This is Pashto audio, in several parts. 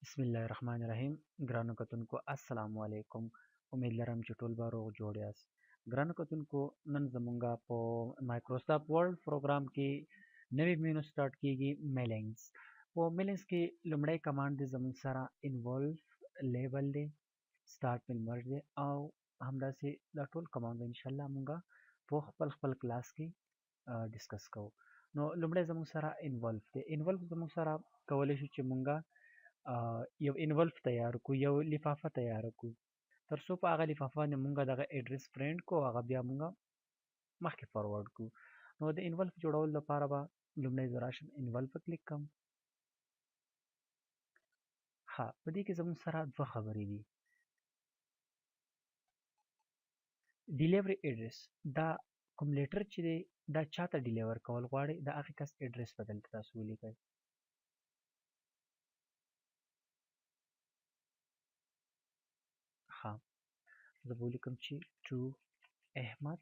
بسم الله الرحمن الرحیم. ګرانو کتونکو السلام علیکم. امید لرم چې ټول به روغ جوړ یاست. ګرانو کتونکو نن زمونږه په مایکروسافټ ورډ پروګرام کې نوی مینو سٹارټ کیږي میلینګز. په میلینګز کې لومړی کمانډ دی زمونږ سره انولف لیبل دی سٹارټ میل مرج دی او همداسې دا ټول کمانډ ان شاء الله مونږه په خپل کلاس کې ډیسکس کوو. نو لومړی زمونږ سره انولف دی. انولف زمونږ سره کولی شو چې مونږه یو انولف تیار کو، یو لفافه تیار کو. تر څو په هغه لفافه باندې مونږه دغه ایډرس پرینټ کو، هغه بیا مونږه مخکې فارورډ کو. نو د انولف جوړولو لپاره به لومړی زه راشم انولف کلیک کوم. ها په دې کې زموږ سره دوه خبرې دي. ډیلیوري ایډرس دا کوم لیټر چې دی دا چاته ډیلیور کول غواړي د هغې کس ایډرس به دلته تاسو ولیکئ. ها زه به ولیکم چې ټو احمد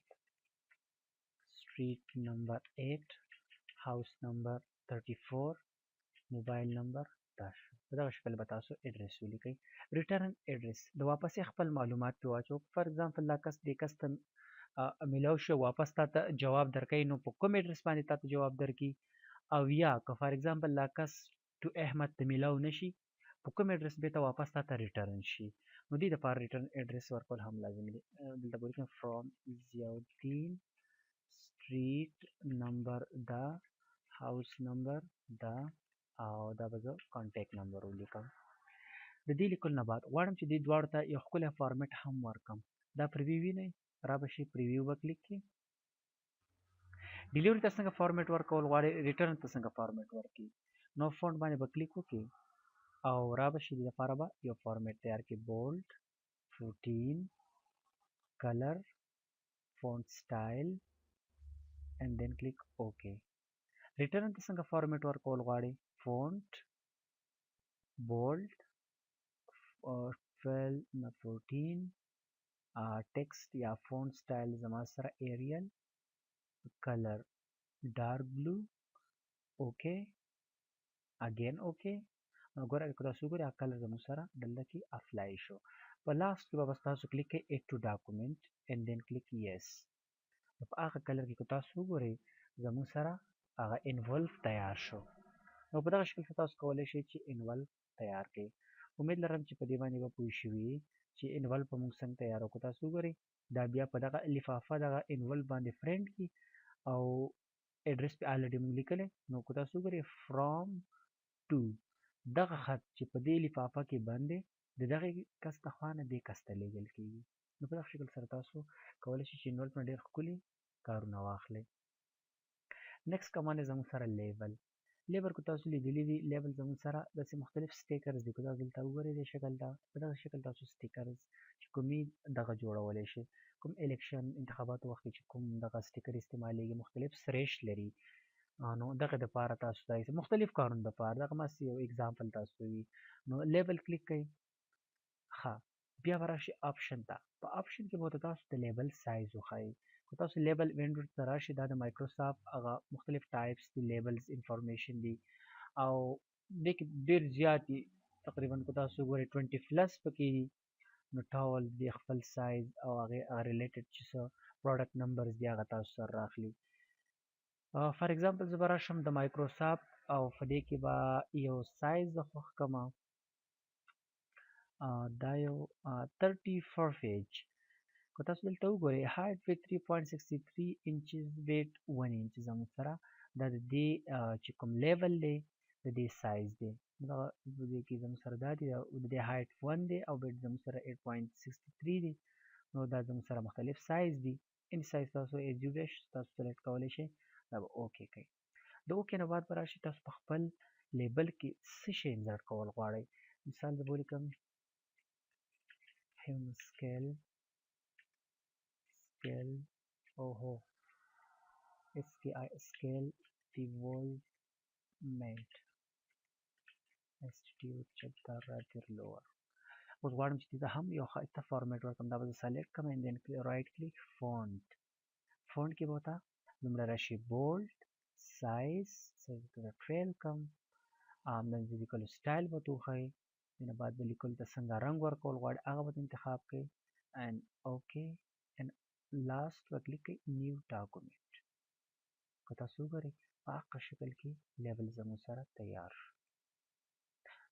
street number 8 house number 34 موبایل نمبر دا شو. په دغه شکل به تاسو ایډرس ولیکئ. ریټرن ایډرس د واپسې خپل معلومات پې واچو. فار ایگزامپل دا کس دې کس ته میلاو شو واپس تا ته جواب درکوي، نو په کوم ایډرس باندې تا ته جواب درکړي، او یا که فار ایگزامپل دا کس ټو احمد ته میلاو نشي په کوم ایډرس بیرته واپس تا ته ریټرن شي. نو دې دپاره ریټرن ایډرس ورکول هم لازم دي. دلته به ولیکم فرام ضیاءالدین street number دا house number دا او دا به زه کانټیکټ نمبر ولیکم. د دې لیکلو نه بعد غواړم چې دې دواړو ته یو ښکلی فارمیټ هم ورکړم. دا پریویو وینئ، را به شي پریویو به کلیک کړئ. ډیلیوري ته څنګه فارمیټ ورکول غواړئ، ریټرن ته څنګه فارمیټ ورکړي. نو فونټ باندې به کلیک وکړئ او را به شي دې لپاره به یو فارمیټ تیار کړئ. بولډ 14 کلر فونټ سټایل and then click OK. ریټرن ته څنګه فارمیټ ورکول غواړئ. فونټ بولډ 12 نه 14 ټیکسټ یا فونټ سټایل زما سره ایریل کلر ډارک بلو اوکے اگین اوکے. نو ګوره که تاسو وګورئ هغه کلر زموږ سره دلته کې اپلای شو. په لاست کې به بس تاسو کلیک کړئ ایډ ټو ډاکومنټ and then click yes. په هغه کلر کې که تاسو وګورئ زموږ سره هغه انولف تیار شو. نو په دغه شکل تاسو کولی شئ چې انولف تیار کړئ. امید لرم چې په دې باندې به پوه شوي چې انولف به موږ څنګه تیارو. که تاسو وګورئ دا بیا په دغه لفافه دغه انولف باندې پرنټ کړي او ایډرس پې الریډي موږ لیکلی. نو که تاسو وګورئ فرام ټو دغه خط چې په دې لفافه کې بند دی د دغې کس د خوا نه دې کس ته لیږل کېږي. نو په دغه شکل سره تاسو کولی شئ چې انولف نه ډېر ښکلي کارونه واخلئ. نیکسټ کمانډ دی زموږ سره لیبل. لیبل که تاسو لیدلی دي لیبل زموږ سره داسې مختلف سټیکرز دي. که تاسو دلته وګورئ دې شکل ته په دغه شکل تاسو سټیکرز چې کومې دغه جوړولی شئ. کوم الیکشن انتخاباتو وخت کې چې کوم دغه سټیکر استعمالیږي مختلف سریش لري. نو دغه دپاره تاسو دا مختلف کارونو دپاره دغه ماسې یو اګزامپل تاسو وي. نو لیبل کلیک کوئ. ښه بیا به راشئ آپشن ته. په آپشن کې به ورته تاسو د لیبل سایز وښایي. که تاسو لیبل وینډو ته راشئ دا د مایکروسافټ هغه مختلف ټایپس دي لیبلز انفارمیشن دي او دې کې ډېر زیات دي. تقریبا که تاسو وګورئ 20 پلس پکې دي. نو ټول د خپل سایز او هغې ریلیټډ چې څه پروډکټ نمبرز دي هغه تاسو سره راخلي. فار ایگزامپل زه به راشم د مایکروسافټ او په دې کې به یو سایز زه خوښ کړمه. دا یو 34 پیج. که تاسو دلته وګورئ هایټ ویت 3.63 انچز ویت 1 انچ زموږ سره دا د دې چې کوم لیول دی د دې سایز دی. دغه په دې کې زموږ سره دا دی د دې هایټ 1 دی او ویت زموږ سره 8.63 دی. نو دا زموږ سره مختلف سایز دي. ان سایز تاسو ایز یو ویش تاسو سلیکټ کولی شئ. دا به اوکې کوئ. د اوکې نه بعد به راشئ تاسو په خپل لیبل کې څه شی انسرټ کول غواړئ. مثال زه به ولیکم هیم سکیل scale scale development institute chapter rather lower. اوس غواړم چې دې هم یو ښایسته فارمیټ ورکړم. دا به زه سلیکټ کړم and then رایټ کلیک فونټ. فونټ کې به ورته لومړی راشي بولډ سایز ته ټریل کړم. then لیکلو سټایل به ورته وښایي دینه بعد به لیکلو ته څنګه رنګ ورکول غواړئ هغه به انتخاب کړئ and okay and last به کلیک کړئ نیو ډاکومنټ. که تاسو وګورئ په هغه شکل کې لیبل زموږ سره تیار شو.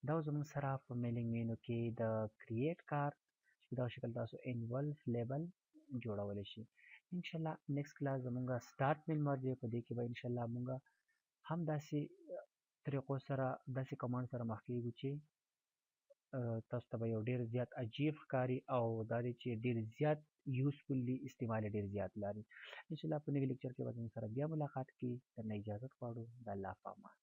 دا زموږ سره په میلینګ مینو کې د کریټ کارت په دا شکل تاسو انولف لیبل جوړولی شي. انشاءالله نیکست کلاس زموږ سٹارټ میل مرجع په دې کې به انشاءالله موږ هم داسې طریقو سره داسې کمانډ سره مخ کېږو چې تاسو ته به یو ډېر زیات عجیب ښکاري او دا دی چې ډېر زیات یوزفول دي، استعمال یې ډېر زیات لري. انشاءالله په نوي لیکچر کې به زموږ سره بیا ملاقات کړي. درنه اجازت غواړو. د الله په امان.